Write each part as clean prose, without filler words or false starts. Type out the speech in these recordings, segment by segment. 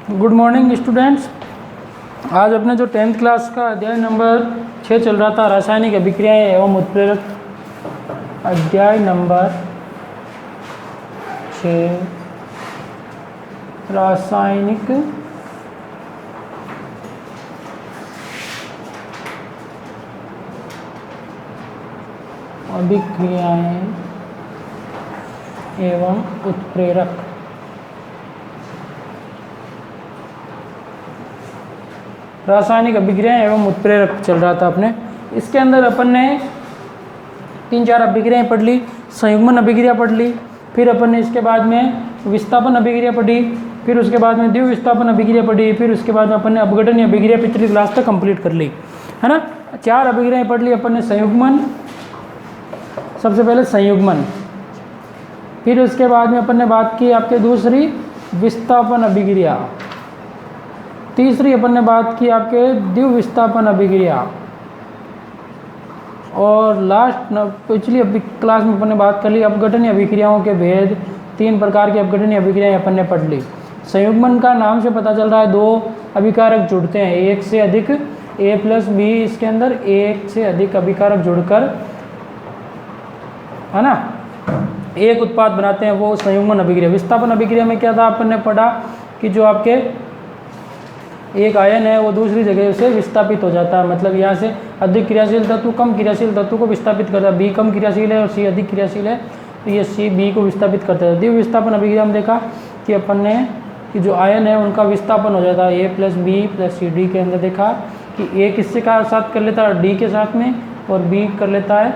Good morning students. आज अपने जो 10th क्लास का अध्याय नंबर 6 चल रहा था, रासायनिक अभिक्रियाएं एवं उत्प्रेरक, अध्याय नंबर 6 रासायनिक अभिक्रियाएं एवं उत्प्रेरक। रासायनिक अभिक्रियाएं एवं उत्प्रेरक चल रहा था अपने। इसके अंदर अपन ने 3-4 अभिक्रियाएं पढ़ ली, संयुग्मन अभिक्रिया पढ़ ली, फिर अपन ने इसके बाद में विस्थापन अभिक्रिया पढ़ी, फिर उसके बाद में द्विव विस्थापन अभिक्रिया पढ़ी, फिर उसके बाद में अपन ने अपघटन अभिक्रिया पिछली क्लास तक कंप्लीट कर ली, है ना। 4 अभिक्रियाएं पढ़ ली अपन ने। संयुग्मन, सबसे पहले संयुग्मन, फिर उसके बाद में अपन ने बात की आपके दूसरी विस्थापन अभिक्रिया, तीसरी अपन ने बात की आपके द्विव विस्थापन अभिक्रिया, और लास्ट पिछली क्लास में अपन ने बात कर ली अपघटनीय अभिक्रियाओं के भेद। 3 प्रकार की अपघटनीय अभिक्रियाएं अपन ने पढ़ ली। संयुग्मन का नाम से पता चल रहा है 2 अभिकारक जुड़ते हैं, एक से अधिक A+B, इसके अंदर एक से अधिक अभिकारक जुड़कर, है ना, एक उत्पाद बनाते हैं, वो संयुग्मन अभिक्रिया। विस्थापन अभिक्रिया में क्या था, अपन ने पढ़ा कि जो आपके एक आयन है वो दूसरी जगह से विस्थापित हो जाता है, मतलब यहाँ से अधिक क्रियाशील तत्व कम क्रियाशील तत्व को विस्थापित करता है। B कम क्रियाशील है और C अधिक क्रियाशील है, तो ये C B को विस्थापित करता है। द्विव विस्थापन अभिक्रिया में देखा कि अपन ने कि जो आयन है उनका विस्थापन हो जाता है A+B+CD के अंदर। देखा कि A किससे का साथ कर लेता है, D के साथ में, और B कर लेता है,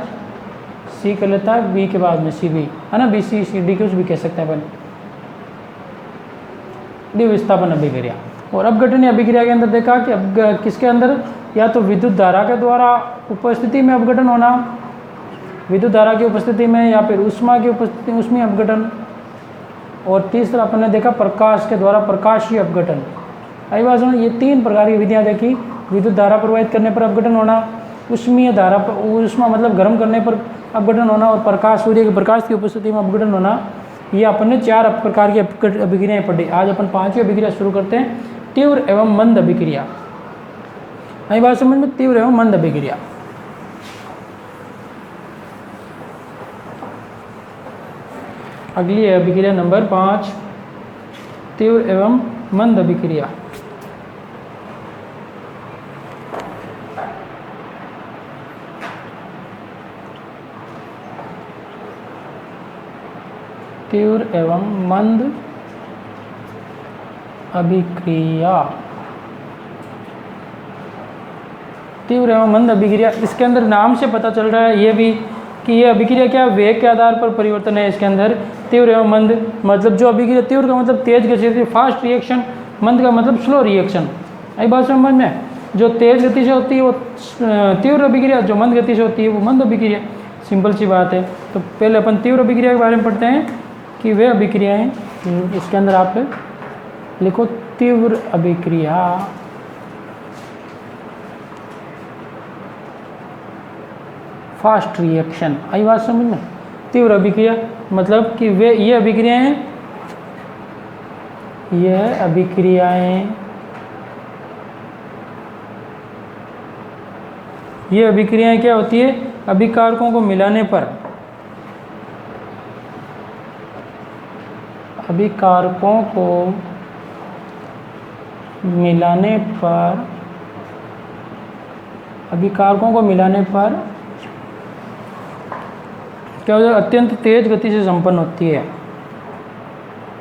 C कर लेता है B के बाद में CB, है ना, BC/CD कुछ भी कह सकते हैं अपन। द्विव विस्थापन अभिक्रिया। और अपघटनीय अभिक्रिया के अंदर देखा कि अब किसके अंदर, या तो विद्युत धारा के द्वारा उपस्थिति में अपघटन होना, विद्युत धारा की उपस्थिति में, या फिर ऊष्मा की उपस्थिति में ऊष्मीय अपघटन, और तीसरा अपन ने देखा प्रकाश के द्वारा प्रकाशीय अपघटन। आई बात समझ। ये 3 प्रकार की विधियां देखी। विद्युत धारा प्रवाहित करने पर अपघटन होना, ऊष्मीय धारा पर, ऊष्मा मतलब गर्म करने पर अपघटन होना, और प्रकाश, सूर्य के प्रकाश की उपस्थिति में अपघटन होना। ये अपन ने 4 प्रकार की अभिक्रियाएं पढ़ी। आज अपन 5वीं अभिक्रिया शुरू करते हैं, तीव्र एवं मंद अभिक्रिया। आई बात समझ में, तीव्र एवं मंद अभिक्रिया। अगली है अभिक्रिया नंबर 5, तीव्र एवं मंद अभिक्रिया। तीव्र एवं मंद अभिक्रिया। तीव्र एवं मंद अभिक्रिया, इसके अंदर नाम से पता चल रहा है ये भी कि ये अभिक्रिया क्या वेग के आधार पर परिवर्तन है। इसके अंदर तीव्र एवं मंद मतलब जो अभिक्रिया, तीव्र का मतलब तेज गति से, फास्ट रिएक्शन, मंद का मतलब स्लो रिएक्शन। आई बात समझ में। जो तेज गति से होती है वो तीव्र अभिक्रिया, जो मंद गति से होती है वो मंद अभिक्रिया। सिंपल सी बात है। तो पहले अपन तीव्र अभिक्रिया के बारे में पढ़ते हैं कि वे अभिक्रियाएं, इसके अंदर आप लिखो तीव्र अभिक्रिया। Fast reaction. आई बात समझ में। तीव्र अभिक्रिया मतलब कि वे ये अभिक्रियाएं क्या होती है, अभिकारकों को मिलाने पर, अभिकारकों को मिलाने पर क्या होता है, अत्यंत तेज गति से संपन्न होती है।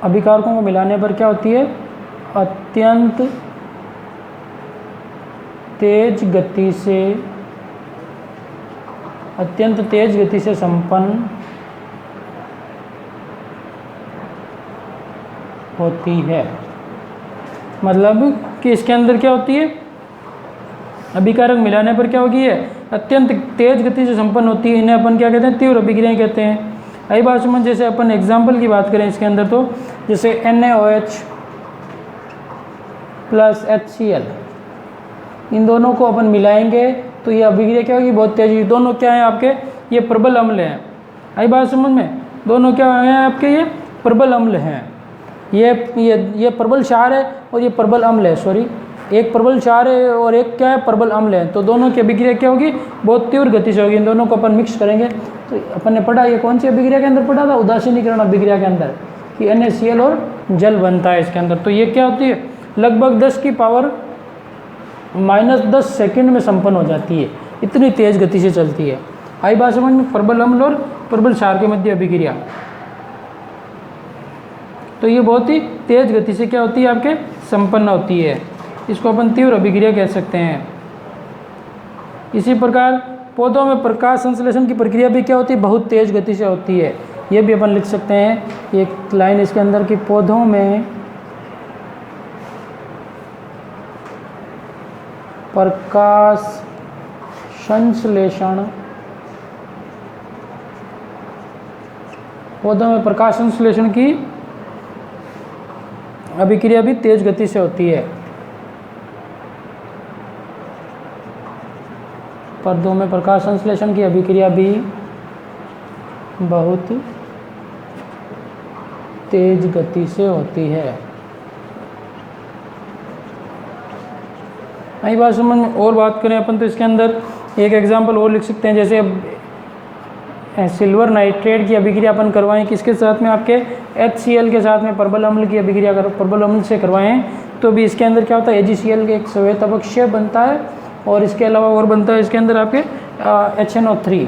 अभिकारकों को मिलाने पर क्या होती है, अत्यंत तेज गति से संपन्न होती है। मतलब कि इसके अंदर क्या होती है, अभिकारक मिलाने पर क्या होगी, है अत्यंत तेज गति से संपन्न होती है। इन्हें अपन क्या कहते हैं, तीव्र अभिक्रियाएं कहते हैं। आई बात समझ। जैसे अपन एग्जाम्पल की बात करें इसके अंदर, तो जैसे NaOH प्लस HCl, इन दोनों को अपन मिलाएंगे तो ये अभिक्रिया क्या होगी, बहुत तेजी। दोनों क्या है आपके, ये प्रबल अम्ल हैं। आई बात समझ में। दोनों क्या हैं आपके, ये प्रबल अम्ल हैं। ये प्रबल क्षार है और ये प्रबल अम्ल है, सॉरी, एक प्रबल क्षार है और एक क्या है, प्रबल अम्ल है। तो दोनों की अभिक्रिया क्या होगी, बहुत तीव्र गति से होगी। इन दोनों को अपन मिक्स करेंगे। तो अपन ने पढ़ा, ये कौन सी अभिक्रिया के अंदर पढ़ा था, उदासीनीकरण अभिक्रिया के अंदर, कि NaCl और जल बनता है इसके अंदर। तो ये क्या होती है, लगभग 10 की पावर -10 सेकंड में संपन्न हो जाती है, इतनी तेज गति से चलती है। आई बात समझ में, प्रबल अम्ल और प्रबल क्षार के मध्य अभिक्रिया। तो ये बहुत ही तेज गति से क्या होती है, आपके संपन्न होती है। इसको अपन तीव्र अभिक्रिया कह सकते हैं। इसी प्रकार पौधों में प्रकाश संश्लेषण की प्रक्रिया भी क्या होती है, बहुत तेज गति से होती है। ये भी अपन लिख सकते हैं, एक लाइन इसके अंदर कि पौधों में प्रकाश संश्लेषण, पौधों में प्रकाश संश्लेषण की अभिक्रिया भी तेज गति से होती है। पौधों में प्रकाश संश्लेषण की अभिक्रिया भी बहुत तेज गति से होती है। आई बात समझ में। और बात करें अपन तो इसके अंदर एक एग्जांपल और लिख सकते हैं, जैसे अब सिल्वर नाइट्रेट की अभिक्रिया अपन करवाएं किसके साथ में, आपके HCl के साथ में प्रबल अम्ल की अभिक्रिया प्रबल अम्ल से करवाएं, तो भी इसके अंदर क्या होता है, AgCl के एक श्वेत अवक्षेप बनता है और इसके अलावा और बनता है इसके अंदर आपके HNO3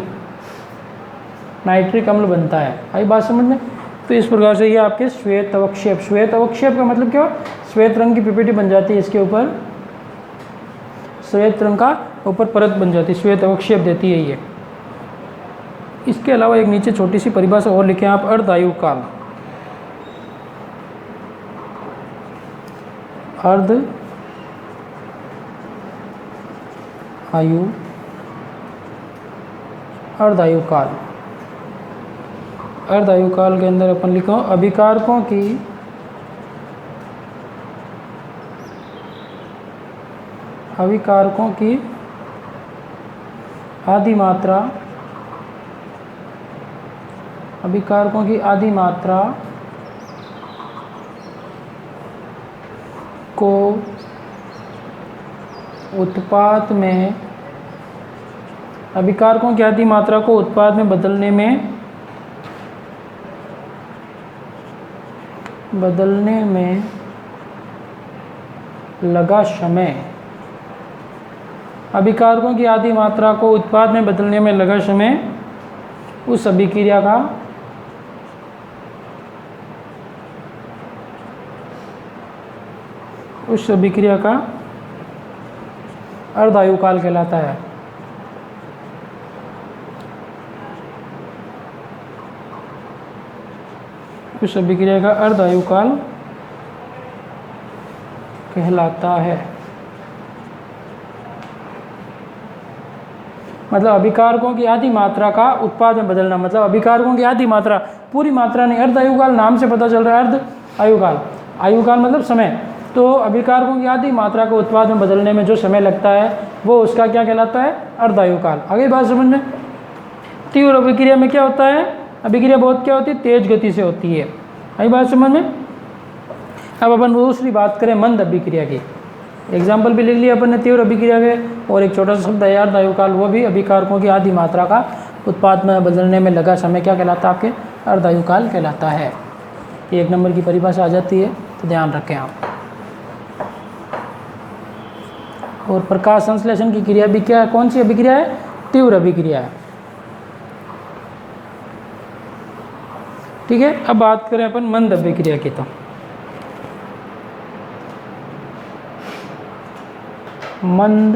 नाइट्रिक अम्ल बनता है। आई बात समझ में। तो इस प्रकार से ये आपके श्वेत अवक्षेप, श्वेत अवक्षेप का मतलब क्या, श्वेत रंग की पिपेटी बन जाती है, इसके ऊपर श्वेत रंग का ऊपर परत बन जाती है, श्वेत अवक्षेप देती है ये। इसके अलावा एक नीचे छोटी सी परिभाषा और लिखें आप, अर्ध आयु काल। अर्ध आयु काल, अर्ध आयु काल के अंदर अपन लिखो अभिकारकों की आदि मात्रा, अभिकारकों की आदि मात्रा को उत्पाद में, अभिकारकों की आदि मात्रा को उत्पाद में बदलने में लगा समय, अभिकारकों की आदि मात्रा को उत्पाद में बदलने में लगा समय उस अभिक्रिया का अर्ध आयु काल कहलाता है। उस अभिक्रिया का अर्ध आयु काल कहलाता है। मतलब अभिकारकों की आधी मात्रा का उत्पाद में बदलना, मतलब अभिकारकों की आधी मात्रा, पूरी मात्रा नहीं। अर्ध आयुकाल नाम से पता चल रहा है, अर्ध आयुकाल, आयुकाल मतलब समय। तो अभिकारकों की आधी मात्रा को उत्पाद में बदलने में जो समय लगता है वो उसका क्या कहलाता है, अर्ध आयुकाल। आगे बात समझ में। तीव्र अभिक्रिया में क्या होता है, अभिक्रिया बहुत क्या होती है, तेज गति से होती है। आगे बात समझ में। अब अपन दूसरी बात करें मंद अभिक्रिया की। एग्जाम्पल भी लिख लिया अपन ने तीव्र अभिक्रिया के, और एक छोटा सा शब्द है अर्ध आयुकाल, वो भी अभिकारकों की आधी मात्रा का उत्पाद में बदलने में लगा समय क्या कहलाता है, आपके अर्ध आयुकाल कहलाता है। ये 1 नंबर की परिभाषा आ जाती है, तो ध्यान रखें आप। और प्रकाश संश्लेषण की क्रिया भी क्या है, कौन सी अभिक्रिया है, तीव्र अभिक्रिया है। ठीक है। अब बात करें अपन मंद अभिक्रिया की। तो मंद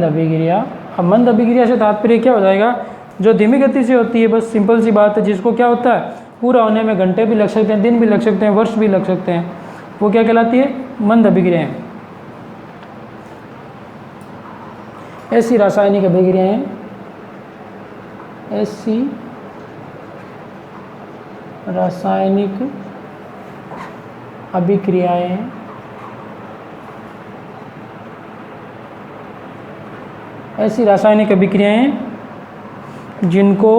अभिक्रिया। अब मंद अभिक्रिया से तात्पर्य क्या हो जाएगा, जो धीमी गति से होती है, बस सिंपल सी बात है, जिसको क्या होता है पूरा होने में घंटे भी लग सकते हैं, दिन भी लग सकते हैं, वर्ष भी लग सकते हैं, वो क्या कहलाती है, मंद अभिक्रियाएं। ऐसी रासायनिक अभिक्रियाएं, ऐसी रासायनिक अभिक्रियाएं ऐसी रासायनिक अभिक्रियाएं जिनको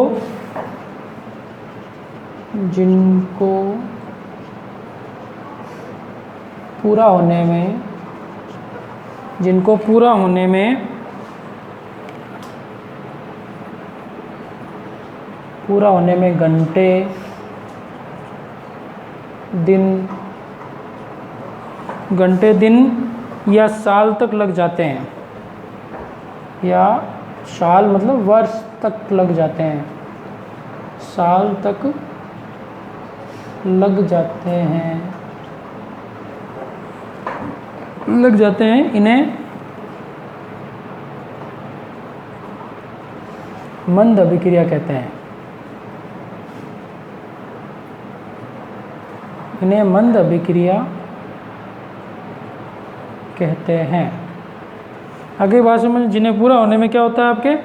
पूरा होने में घंटे दिन या साल तक लग जाते हैं, या साल मतलब वर्ष तक लग जाते हैं, साल तक लग जाते हैं, इन्हें मंद अभिक्रिया कहते हैं। इन्हें मंद अभिक्रिया कहते हैं। आगे बात समझ, जिन्हें पूरा होने में क्या होता है, आपके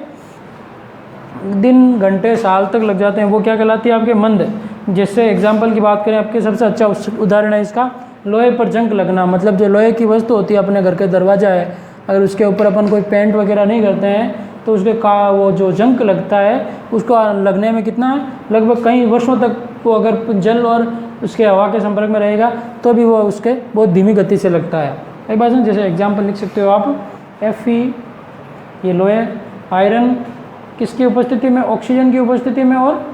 दिन घंटे साल तक लग जाते हैं, वो क्या कहलाती है, आपके मंद। जैसे एग्जाम्पल की बात करें, आपके सबसे अच्छा उदाहरण है इसका लोहे पर जंग लगना। मतलब जो लोहे की वस्तु होती है, अपने घर के दरवाजा है, अगर उसके ऊपर अपन कोई पेंट वगैरह नहीं करते हैं तो उसके वो जो जंग लगता है उसको लगने में कितना लगभग कई वर्षों तक वो अगर जल और उसके हवा के संपर्क में रहेगा तो भी वो उसके बहुत धीमी गति से लगता है। एक बात जैसे एग्जाम्पल लिख सकते हो आप, Fe ये लोहे, आयरन किसकी उपस्थिति में, ऑक्सीजन की उपस्थिति में और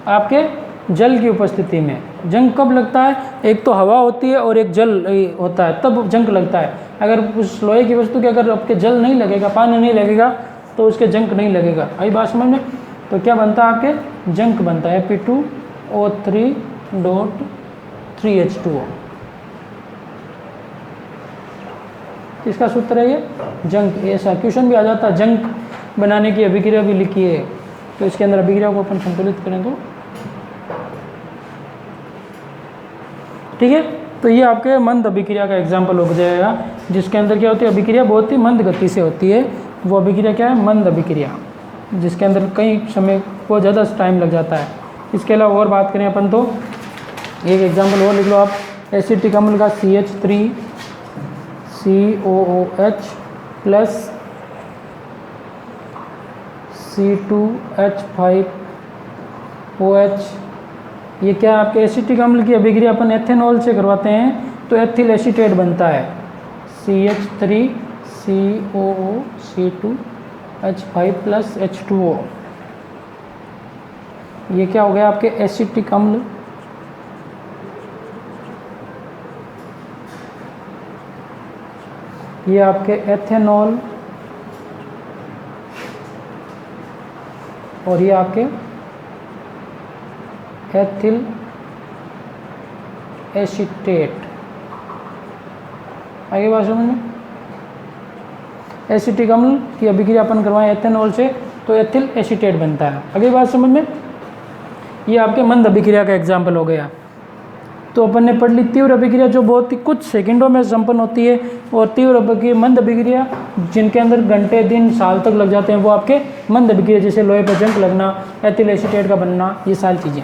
आपके जल की उपस्थिति में। जंग कब लगता है, एक तो हवा होती है और एक जल होता है, तब जंग लगता है। अगर उस लोहे की वस्तु के अगर आपके जल नहीं लगेगा, पानी नहीं लगेगा तो उसके जंग नहीं लगेगा। आई बात समझ में। तो क्या बनता है, आपके जंक बनता है Fe2O3.3H2O। इसका सूत्र है ये जंक। ऐसा क्वेश्चन भी आ जाता है, जंक बनाने की अभिक्रिया भी लिखी है, तो इसके अंदर अभिक्रिया को अपन संतुलित करें तो ठीक है। तो ये आपके मंद अभिक्रिया का एग्जाम्पल हो जाएगा, जिसके अंदर क्या होती है, अभिक्रिया बहुत ही मंद गति से होती है। वो अभिक्रिया क्या है, मंद अभिक्रिया, जिसके अंदर कई समय को ज़्यादा टाइम लग जाता है। इसके अलावा और बात करें अपन तो एक एग्जाम्पल और लिख लो आप, एसिटिक अम्ल का CH3COOH प्लस C2H5OH। ये क्या आपके एसिटिक अम्ल की अभिक्रिया अपन एथेनॉल से करवाते हैं तो एथिल एसीटेट बनता है, CH3COOC2H5 प्लस H2O। ये क्या हो गया आपके एसिटिक अम्ल। ये आपके एथेनॉल और ये आपके एथिल एसीटेट। आगे बात समझ में, एसिटिक अम्ल की अभिक्रिया अपन करवाएं एथेनॉल से तो एथिल एसीटेट बनता है। आगे बात समझ में, ये आपके मंद अभिक्रिया का एग्जाम्पल हो गया। तो अपन ने पढ़ ली तीव्र अभिक्रिया जो बहुत ही कुछ सेकंडों में संपन्न होती है, और तीव्र अभिक्रिया मंद अभिक्रिया जिनके अंदर घंटे दिन साल तक लग जाते हैं वो आपके मंद अभिक्रिया, जैसे लोहे पर जंग लगना, एथिल एसीटेट का बनना, ये सारी चीज़ें।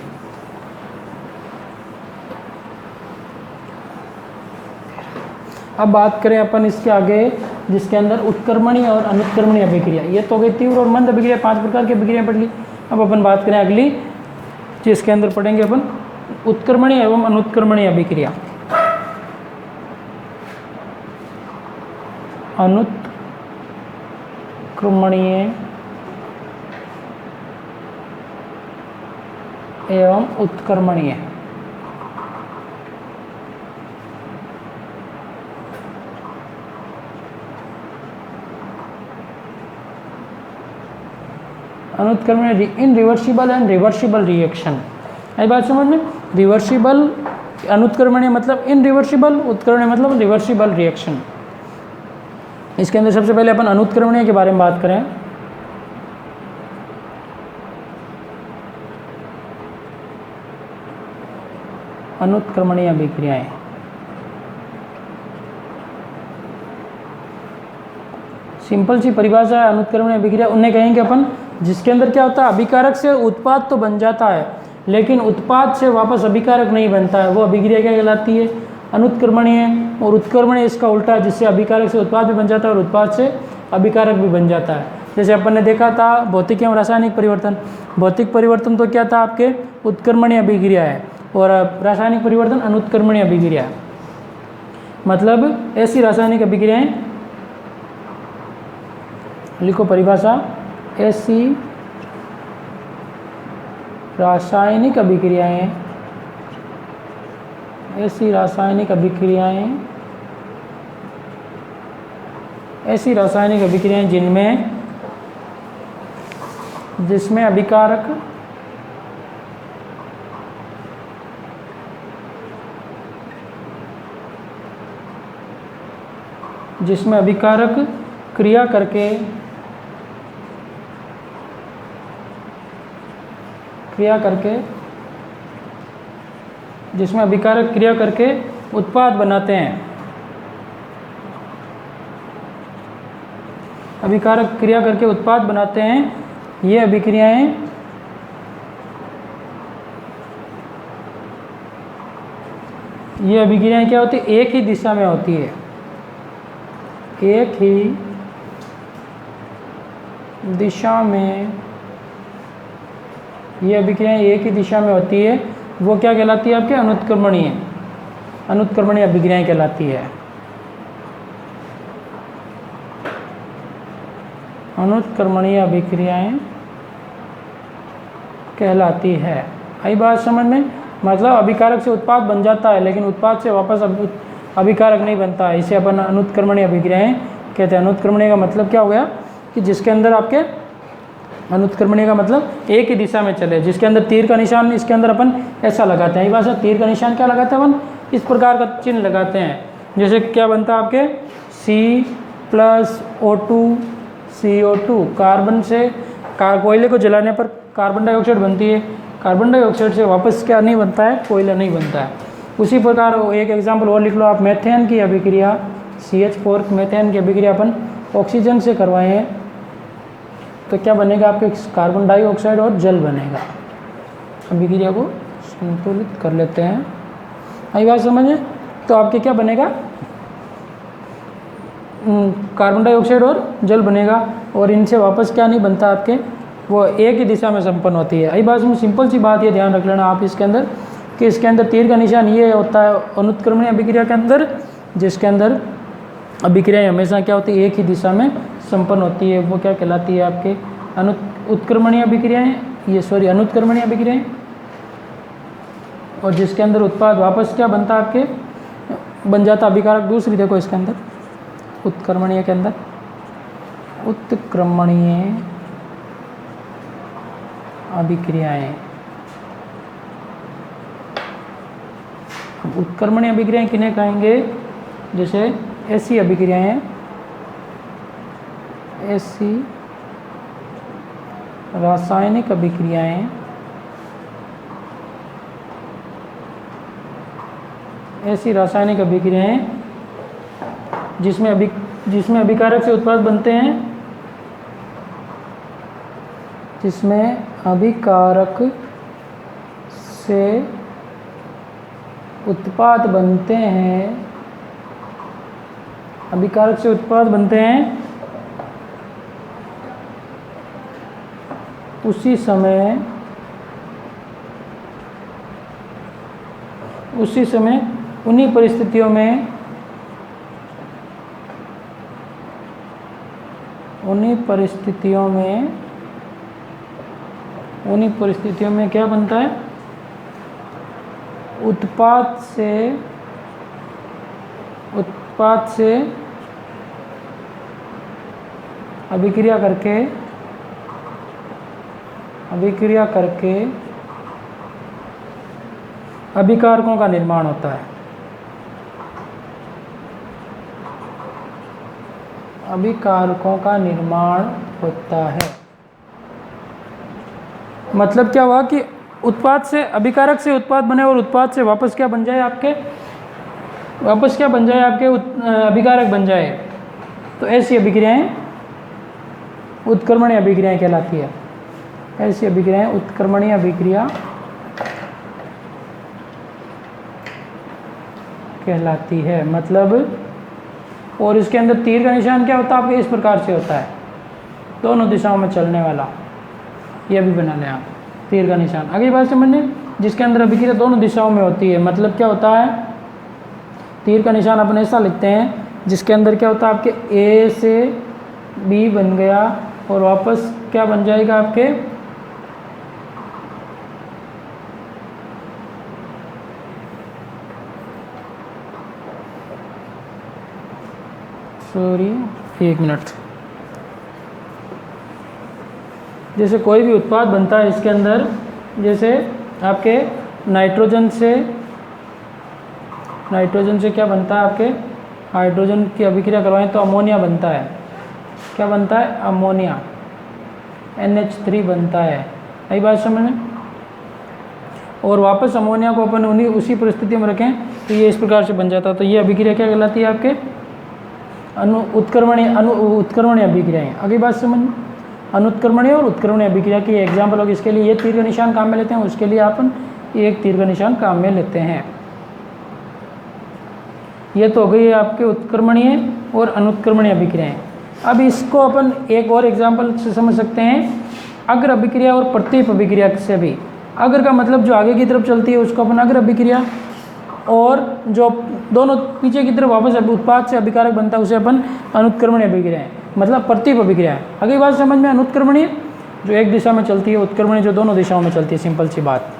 अब बात करें अपन इसके आगे, जिसके अंदर उत्क्रमणीय और अनुत्क्रमणीय अभिक्रिया। ये तो हो गई तीव्र और मंद अभिक्रिया, 5 प्रकार की अभिक्रिया पढ़ ली। अब अपन बात करें अगली, जिसके अंदर पढ़ेंगे अपन उत्क्रमणीय एवं अनुत्क्रमणीय अभिक्रिया। अनुत्क्रमणीय एवं उत्क्रमणीय। अनुत्क्रमणीय irreversible and reversible reaction. आई बात समझ में, रिवर्सिबल अनुत्क्रमणीय मतलब इन रिवर्सिबल, उत्क्रमणीय मतलब रिवर्सिबल रिएक्शन। इसके अंदर सबसे पहले अपन अनुत्क्रमणीय के बारे में बात करें। अनुत्क्रमणीय अभिक्रियाएं, सिंपल सी परिभाषा है अनुत्क्रमणीय अभिक्रिया। उन्हें कहेंगे अपन जिसके अंदर क्या होता है, अभिकारक से उत्पाद तो बन जाता है लेकिन उत्पाद से वापस अभिकारक नहीं बनता है, वो अभिक्रिया क्या कहलाती है, अनुत्क्रमणीय। और उत्क्रमणीय इसका उल्टा है, जिससे अभिकारक से उत्पाद भी बन जाता है और उत्पाद से अभिकारक भी बन जाता है। जैसे अपन ने देखा था भौतिक एवं रासायनिक परिवर्तन। भौतिक परिवर्तन तो क्या था आपके उत्क्रमणीय अभिक्रिया है, और रासायनिक परिवर्तन अनुत्क्रमणीय अभिक्रिया है। मतलब ऐसी रासायनिक अभिक्रियाएं, लिखो परिभाषा, ऐसी रासायनिक अभिक्रियाएं, ऐसी रासायनिक अभिक्रियाएं, ऐसी रासायनिक अभिक्रियाएं जिसमें अभिकारक क्रिया करके उत्पाद बनाते हैं। अभिकारक क्रिया करके उत्पाद बनाते हैं। ये अभिक्रियाएं क्या होती है? एक ही दिशा में होती है। एक ही दिशा में ये अभिक्रियाएं एक ही दिशा में होती है। वो क्या कहलाती है आपके? अनुत्क्रमणीय अभिक्रियाएं कहलाती है। अनुत्क्रमणीय अभिक्रियाएं कहलाती है। आई बात समझ में? मतलब अभिकारक से उत्पाद बन जाता है, लेकिन उत्पाद से वापस अभिकारक नहीं बनता है। इसे अपन अनुत्क्रमणीय अभिक्रियाएं कहते हैं। अनुत्क्रमणीय का मतलब क्या हो गया कि जिसके अंदर आपके, अनुत्क्रमणीय का मतलब एक ही दिशा में चले, जिसके अंदर तीर का निशान, इसके अंदर अपन ऐसा लगाते हैं। ये बात, तीर का निशान क्या लगाते हैं अपन? इस प्रकार का चिन्ह लगाते हैं। जैसे क्या बनता है आपके C+O2 CO2, कार्बन से कोयले को जलाने पर कार्बन डाइऑक्साइड बनती है। कार्बन डाइऑक्साइड से वापस क्या नहीं बनता है? कोयला नहीं बनता है। उसी प्रकार एक एग्जाम्पल और लिख लो आप, मेथेन की अभिक्रिया, CH4 मेथेन की अभिक्रिया अपन ऑक्सीजन से करवाए हैं तो क्या बनेगा आपके? कार्बन डाइऑक्साइड और जल बनेगा। अभिक्रिया को संतुलित कर लेते हैं। आई बात समझे? तो आपके क्या बनेगा? कार्बन डाइऑक्साइड और जल बनेगा, और इनसे वापस क्या नहीं बनता आपके? वो एक ही दिशा में संपन्न होती है। आई बात में सिंपल सी बात ये ध्यान रख लेना आप इसके अंदर कि इसके अंदर तीर का निशान ये होता है अनुत्क्रमणीय अभिक्रिया के अंदर, जिसके अंदर अभिक्रियाएं हमेशा क्या होती है? एक ही दिशा में संपन्न होती है। वो क्या कहलाती है आपके? उत्क्रमणीय अभिक्रियाएं, अनुत्क्रमणीय अभिक्रियाएं। और जिसके अंदर उत्पाद वापस क्या बनता है आपके? बन जाता अभिकारक। दूसरी देखो इसके अंदर, उत्क्रमणीय के अंदर, उत्क्रमणीय अभिक्रियाएं। उत्क्रमणीय अभिक्रियाएं किन्हें कहेंगे? जैसे ऐसी अभिक्रियाएं, ऐसी रासायनिक अभिक्रियाएं, ऐसी रासायनिक अभिक्रियाएं जिसमें अभिकारक से उत्पाद बनते हैं, जिसमें अभिकारक से उत्पाद बनते हैं, अभिकारक से उत्पाद बनते हैं, उसी समय उन्हीं परिस्थितियों में क्या बनता है? उत्पाद से अभिक्रिया करके अभिकारकों का निर्माण होता है। अभिकारकों का निर्माण होता है। मतलब क्या हुआ कि उत्पाद से, अभिकारक से उत्पाद बने और उत्पाद से वापस क्या बन जाए आपके? अभिकारक बन जाए। तो ऐसी अभिक्रियाएं उत्क्रमणीय अभिक्रियाएं कहलाती है। ऐसी अभिक्रियाएं उत्क्रमणीय अभिक्रिया कहलाती है। मतलब और इसके अंदर तीर का निशान क्या होता है आपके, इस प्रकार से होता है, दोनों दिशाओं में चलने वाला। ये भी बना लें आप, तीर का निशान। अगली बात समझने, जिसके अंदर अभिक्रिया दोनों दिशाओं में होती है, मतलब क्या होता है, तीर का निशान अपन ऐसा लिखते हैं जिसके अंदर क्या होता है आपके ए से बी बन गया और वापस क्या बन जाएगा आपके एक मिनट। जैसे कोई भी उत्पाद बनता है इसके अंदर, जैसे आपके नाइट्रोजन से क्या बनता है आपके, हाइड्रोजन की अभिक्रिया करवाएं तो अमोनिया बनता है। क्या बनता है, अमोनिया, NH3 बनता है। यही बात समझ में। और वापस अमोनिया को अपन उसी परिस्थिति में रखें तो ये इस प्रकार से बन जाता है। तो ये अभिक्रिया क्या कहलाती है आपके, उत्क्रमणीय अभिक्रियाएं। अगली बात समझ में, अनुत्क्रमणीय और उत्क्रमणीय अभिक्रिया की एग्जाम्पल होगी। इसके लिए ये तीर का निशान काम में लेते हैं, उसके लिए अपन एक तीर का निशान काम में लेते हैं। ये तो हो गई आपके उत्क्रमणीय और अनुत्क्रमणीय अभिक्रियाएं। अब इसको अपन एक और एग्जाम्पल से समझ सकते हैं, अग्र अभिक्रिया और प्रत्येक अभिक्रिया से भी। अग्र का मतलब जो आगे की तरफ चलती है उसको अपन अग्र अभिक्रिया, और जो दोनों पीछे की तरफ वापस उत्पाद से अभिकारक बनता है उसे अपन अनुत्क्रमणीय अभिक्रियाएं, मतलब प्रत्येक अभिक्रिया। अगली बात समझ में, अनुत्क्रमणीय जो एक दिशा में चलती है, उत्क्रमणीय जो दोनों दिशाओं में चलती है। सिंपल सी बात।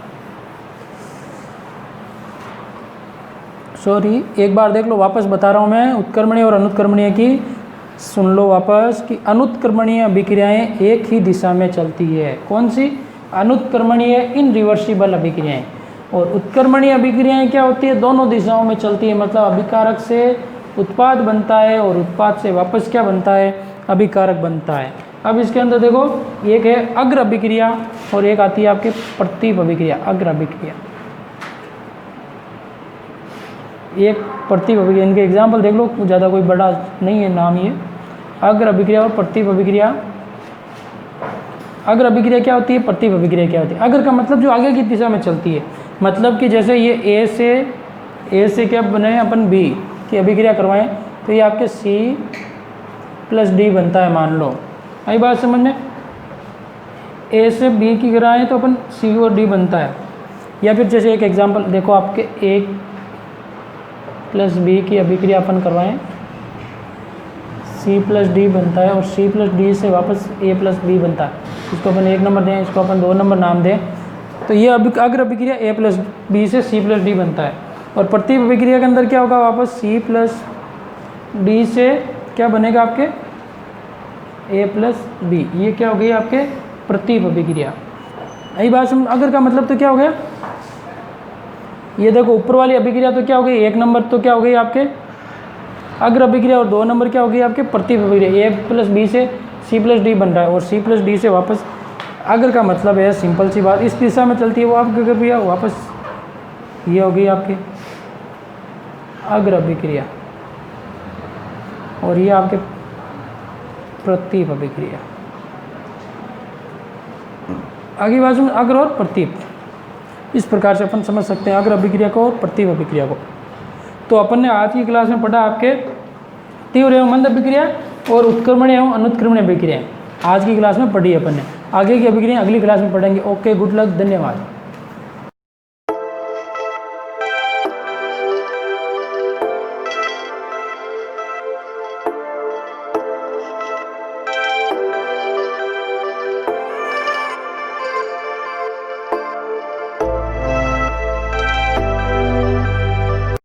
सॉरी, एक बार देख लो, वापस बता रहा हूँ मैं उत्क्रमणीय और अनुत्क्रमणीय की। सुन लो वापस कि अनुत्क्रमणीय अभिक्रियाएं एक ही दिशा में चलती है। कौन सी, अनुत्क्रमणीय इनरिवर्सिबल अभिक्रियाएं। और उत्क्रमणीय अभिक्रियाएं क्या होती है, दोनों दिशाओं में चलती है, मतलब अभिकारक से उत्पाद बनता है और उत्पाद से वापस क्या बनता है, अभिकारक बनता है। अब इसके अंदर देखो, एक है अग्र अभिक्रिया और एक आती है आपके प्रतीप अभिक्रिया। अग्र अभिक्रिया, एक प्रतीप अभिक्रिया। इनके एग्जाम्पल देख लो, ज़्यादा कोई बड़ा नहीं है नाम ये। अग्र अभिक्रिया और प्रतीप अभिक्रिया। अग्र अभिक्रिया क्या होती है, प्रतीप अभिक्रिया क्या होती है। अग्र का मतलब जो आगे की दिशा में चलती है, मतलब कि जैसे ये ए से क्या बने अपन बी की अभिक्रिया करवाएं तो ये आपके C+D बनता है, मान लो। आई बात समझ में। ए से बी की कराएं तो अपन C और D बनता है। या फिर जैसे एक एग्जांपल देखो, आपके A+B की अभिक्रिया अपन करवाएं, C+D बनता है और C+D से वापस A+B बनता है। इसको अपन 1 नंबर दें, इसको अपन 2 नंबर नाम दें, तो ये अग्र अभिक्रिया A+B से C+D बनता है। और प्रतीप अभिक्रिया के अंदर क्या होगा, वापस C+D से क्या बनेगा आपके A+B। ये क्या हो गई आपके प्रतीप अभिक्रिया। यही बात समझ। अग्र का मतलब तो क्या हो गया, ये देखो ऊपर वाली अभिक्रिया तो क्या हो गई, 1 नंबर तो क्या हो गई आपके अग्र अभिक्रिया, और 2 नंबर क्या हो गई आपके प्रतीप अभिक्रिया। A+B से C+D बन रहा है और C+D से वापस। अग्र का मतलब है सिंपल सी बात, इस दिशा में चलती है वो आपके अगर भैया वापस ये हो गई आपके अग्र अभिक्रिया, और ये आपके प्रतीप अभिक्रिया। आगे बाजू में अग्र और प्रतीप, इस प्रकार से अपन समझ सकते हैं अग्र अभिक्रिया को और प्रतीप अभिक्रिया को। तो अपन ने आज की क्लास में पढ़ा आपके तीव्र एवं मंद अभिक्रिया और उत्क्रमणीय एवं अनुत्क्रमणीय अभिक्रिया। आज की क्लास में पढ़ी अपन ने। आगे की अभिक्रिया अगली क्लास में पढ़ेंगे। ओके, गुड लक, धन्यवाद।